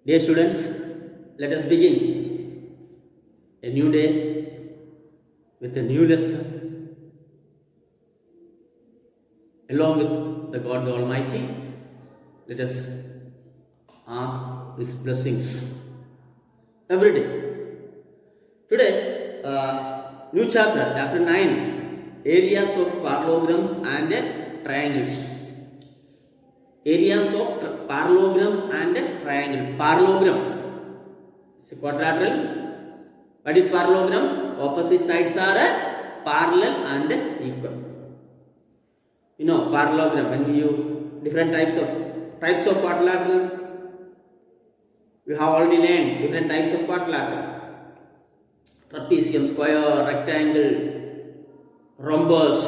Dear students, let us begin a new day with a new lesson along with the God the Almighty. Let us ask His blessings every day. Today, new chapter, chapter 9, areas of parallelograms and triangles. Areas of parallelograms and triangle. Parallelogram is a quadrilateral. What is parallelogram? Opposite sides are parallel and equal. You know parallelogram, when you different types of quadrilateral, we have already learned different types of quadrilateral: trapezium, square, rectangle, rhombus,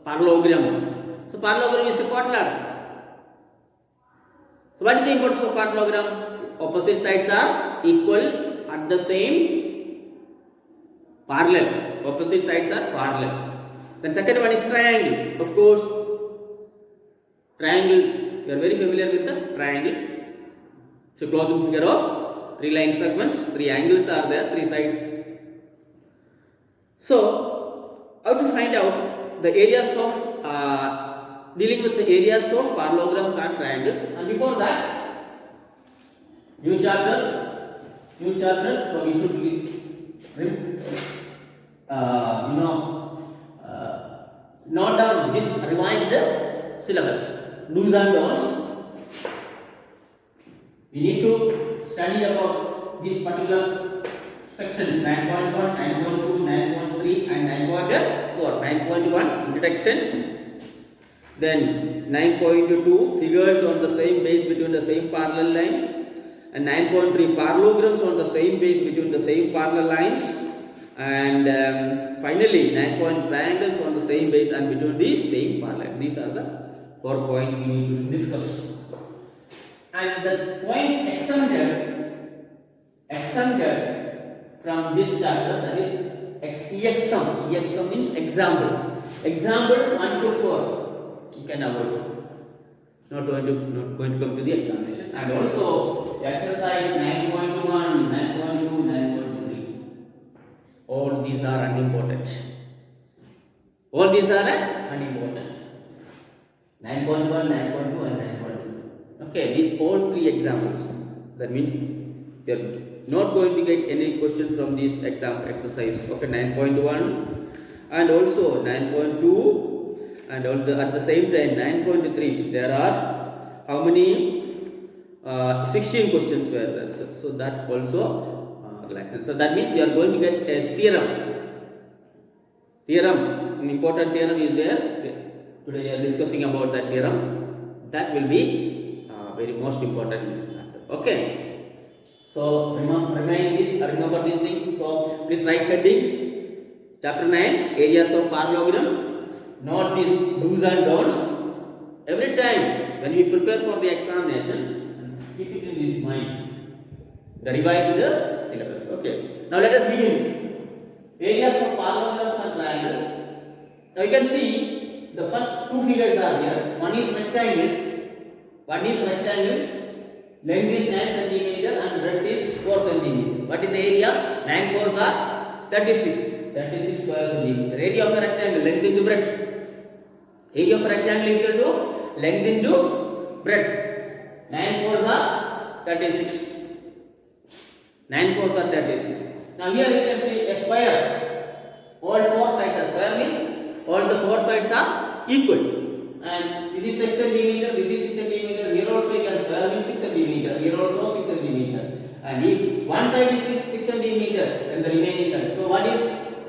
parallelogram. So parallelogram is a quadrilateral. So what is the importance of parallelogram? Opposite sides are equal at the same parallel. Opposite sides are parallel. Then second one is triangle. Of course, triangle, you are very familiar with the triangle. It's a closing figure of 3 line segments, 3 angles are there, 3 sides. So, how to find out the areas of dealing with the areas of parallelograms and triangles. And before that, new chapter, so we should note down this, revise the syllabus, do's and don'ts. We need to study about these particular sections: 9.1, 9.2, 9.3 and 9.4. 9.1 introduction. Then 9.2 figures on the same base between the same parallel line, and 9.3 parallelograms on the same base between the same parallel lines, and finally 9 triangles on the same base and between the same parallel. These are the 4 points we need to discuss. And the points exempted from this chapter, that is EXAM. EXAM means example. Example 1 to 4. You can avoid it. Not going to come to the examination. And also exercise 9.1, 9.2, 9.3. All these are unimportant. All these are unimportant. 9.1, 9.2 and 9.3. Okay, these all 3 examples. That means you are not going to get any questions from this exam exercise. Okay, 9.1 and also 9.2. And also at the same time 9.3, there are how many 16 questions were there. So that also relaxes. So that means you are going to get a theorem, an important theorem is there. Today we are discussing about that theorem. That will be very most important in this chapter. Okay, so remember these things. So please write heading chapter 9, areas of parallelogram. Note these do's and don'ts. Every time when we prepare for the examination, keep it in this mind. The revise the syllabus. Okay. Now let us begin. Areas of parallelograms and triangle. Now you can see the first 2 figures are here. One is rectangle. Length is 9 cm and breadth is 4 cm. What is the area? 9 4 are 36. 36 square centimeter. Area of a rectangle, length into breadth. Area of a rectangle equal to length into breadth. 9 4s are 36. 9 4s are 36. Now here you can see a square. All 4 sides are square, means all the 4 sides are equal. And this is 6 centimeter. This is 6 centimeter. Here also you can square, means 6 centimeter. Here also 6 centimeter. And if one side is 6 centimeter, then the remaining side. So what is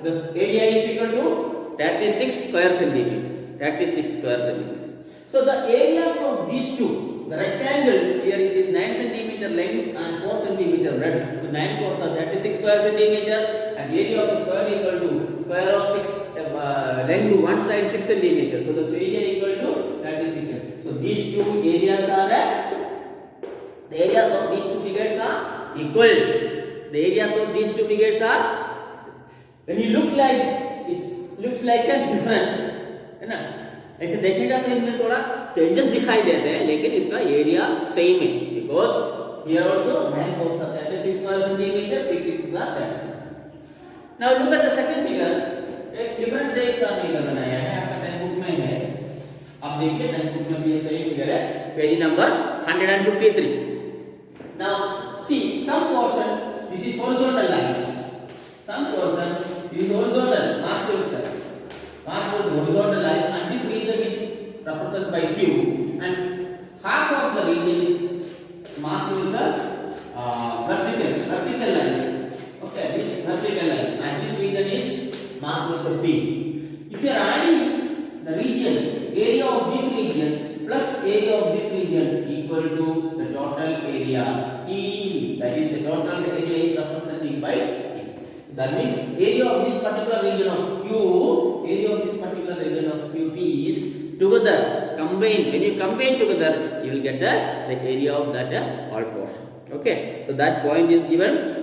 the area is equal to 36 square centimeter. 36 square centimeter. So the areas of these two, the rectangle here it is 9 centimeter length and 4 centimeter breadth. So 9 4s are 36 square centimeter, and area of the square equal to square of 6 length to one side 6 centimeter. So the area equal to 36. So these two areas are the areas of these two figures are equal. The areas of these two figures are, when you look like, it looks like a different, है ना? ऐसे देखेगा तो इनमें थोड़ा changes दिखाई देते हैं, लेकिन इसका एरिया सेम है, because here also 9 fours are 36 square centimeter, 6 6s are 36. Now look at the second figure. एक डिफरेंट शेप का फिगर बनाया है, आपका टेक्स्ट बुक में है. आप देखिए टेक्स्ट बुक में भी ये सही फिगर है, page number 153. Now see some portion, this is horizontal lines. Some portion is horizontal, marked with horizontal line, and this region is represented by Q, and half of the region is marked with the vertical lines. Okay, this vertical line, and this region is marked with the P. If you are adding the region, area of this region plus area of this region equal to the total area E, that is the total area is represented by E. That means area of this particular region of Q, area of this particular region of QP is together combined. When you combine together, you will get the area of that whole portion. Okay, so that point is given.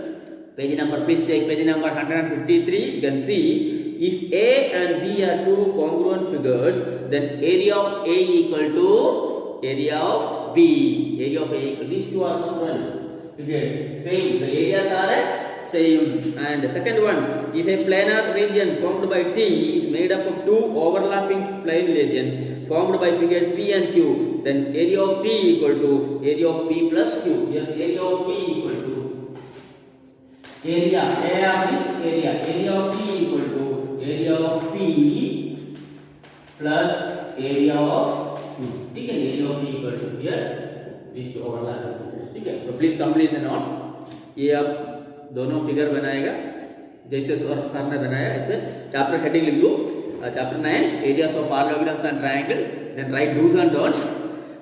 Page number, please take page number 153. You can see if A and B are two congruent figures, then area of A equal to area of B. Area of A equal, these two are congruent. Okay, same. The areas are same. And the second one, if a planar region formed by T is made up of two overlapping plane regions formed by figures P and Q, then area of T equal to area of P plus Q. Here area of P equal to area of this area of P equal to area of P plus area of Q. ठीक है, area of P equal to here these two overlapping. ठीक है, so please complete the notes. ये आप दोनों figure बनाएगा जैसे sir ने बनाया ऐसे. चैप्टर हेडिंग लिख दो, chapter 9 areas of parallelograms and triangle, then write do's and don'ts,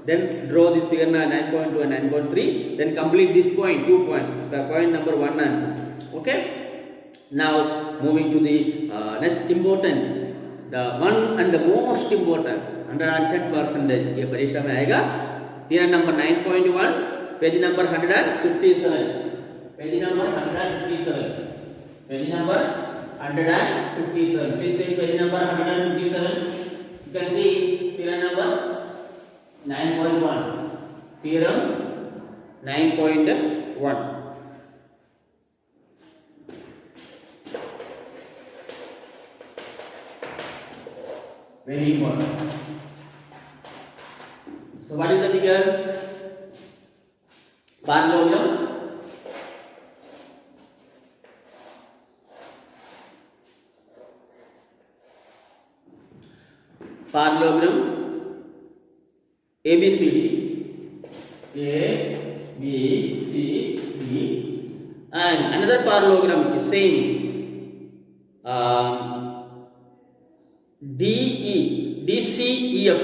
then draw this figure 9.2 and 9.3, then complete this point, 2 points, point number 1 and 2. Okay, now moving to the next important, the one and the most important 110% ये परीक्षा में आएगा. theorem number 9.1, page number 157, page number 157, page number 157. Please take page number 157. You can see theorem number 9.1, theorem 9.1. Very important. So what is the figure? Parallelogram. Parallelogram ABCD, and another parallelogram is same. DCEF.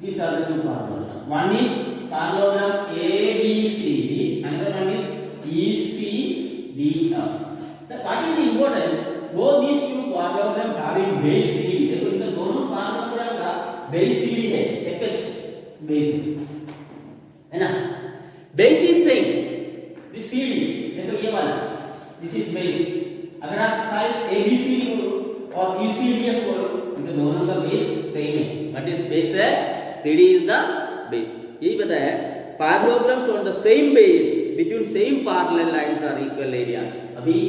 These are the two parallelograms. One is parallelogram ABCD, another one is ECDF. What is the importance? Both these two parallelograms having base CD. देखो इनका दोनों parallelogram का base CD है, apex base है ना? Base is same. This CD, देखो ये वाला, this is base. अगर आप साइड ABCD बोलो और ECDF बोलो, इनका दोनों का base same है. What is base है? CD is the base. यही बताया है. Parallelograms on the same base between same parallel lines are equal area. अभी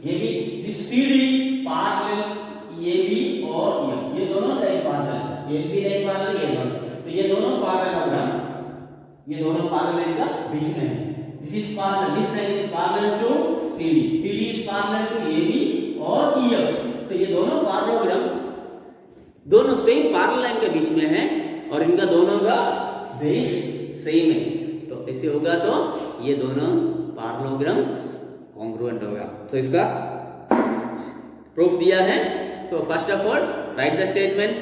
ये भी this CD parallel AB और ये दोनों लाइन पैरेलल, ये भी लाइन पैरेलल, ये दोनों, तो ये दोनों पैरेलल इनका बीच में है. This is parallel, this line is parallel to CD, CD is parallel to AB और EF. तो ये दोनों पैरेललोग्राम दोनों सेम पैरेलल लाइन के बीच में है और इनका दोनों का बेस सेम है. तो ऐसे होगा तो ये दोनों पैरेललोग्राम कॉन्ग्रुएंट होगा. तो इसका प्रूफ दिया है. So first of all right the statement,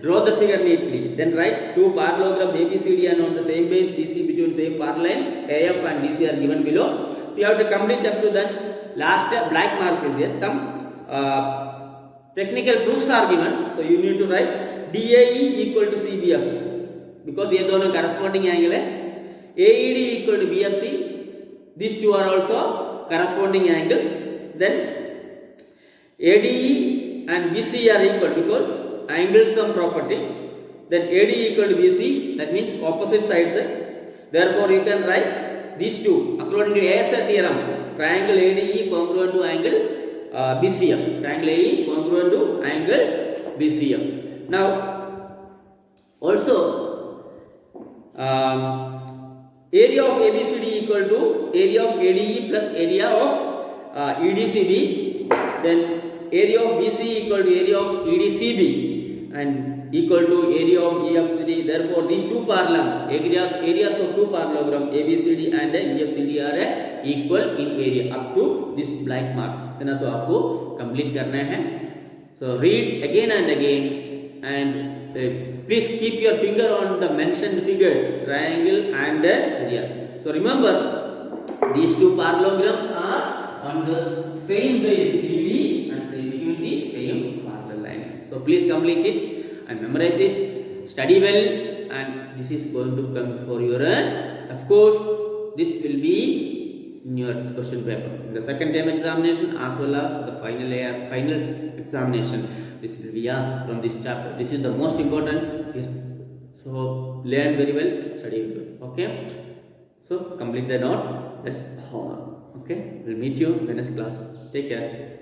draw the figure neatly, then write two parallelograms ABCD and on the same base BC between same parallel lines AF and DC are given below. So you have to complete up to then last black mark is there. Some technical proofs are given, so you need to write DAE equal to CBF. because ये दोनों corresponding angle है. AED equal to BFC. These two are also corresponding angles. Then ADE and BC are equal because angle sum property. Then AD equal to BC, that means opposite sides. Therefore, you can write these two according to ASA theorem. Triangle ADE congruent to angle BCF. Triangle AE congruent to angle BCF. Now, also area of ABCD equal to area of ADE plus area of EDCB. Then area of BC equal to area of EDCB and equal to area of EFCD. Therefore, these two parallel areas of two parallelogram ABCD and EFCD are equal in area up to this black mark. इतना तो आपको complete करना है. So read again and again and please keep your finger on the mentioned figure, triangle and areas. So remember, these two parallelograms are on the same base CD and between the same parallel lines. So please complete it and memorize it, study well, and this is going to come for your of course this will be in your question paper in the second term examination as well as the final examination. This will be asked from this chapter. This is the most important, so learn very well, study well. Okay, so complete the note. That's homework. Okay, we'll meet you in the next class. Take care.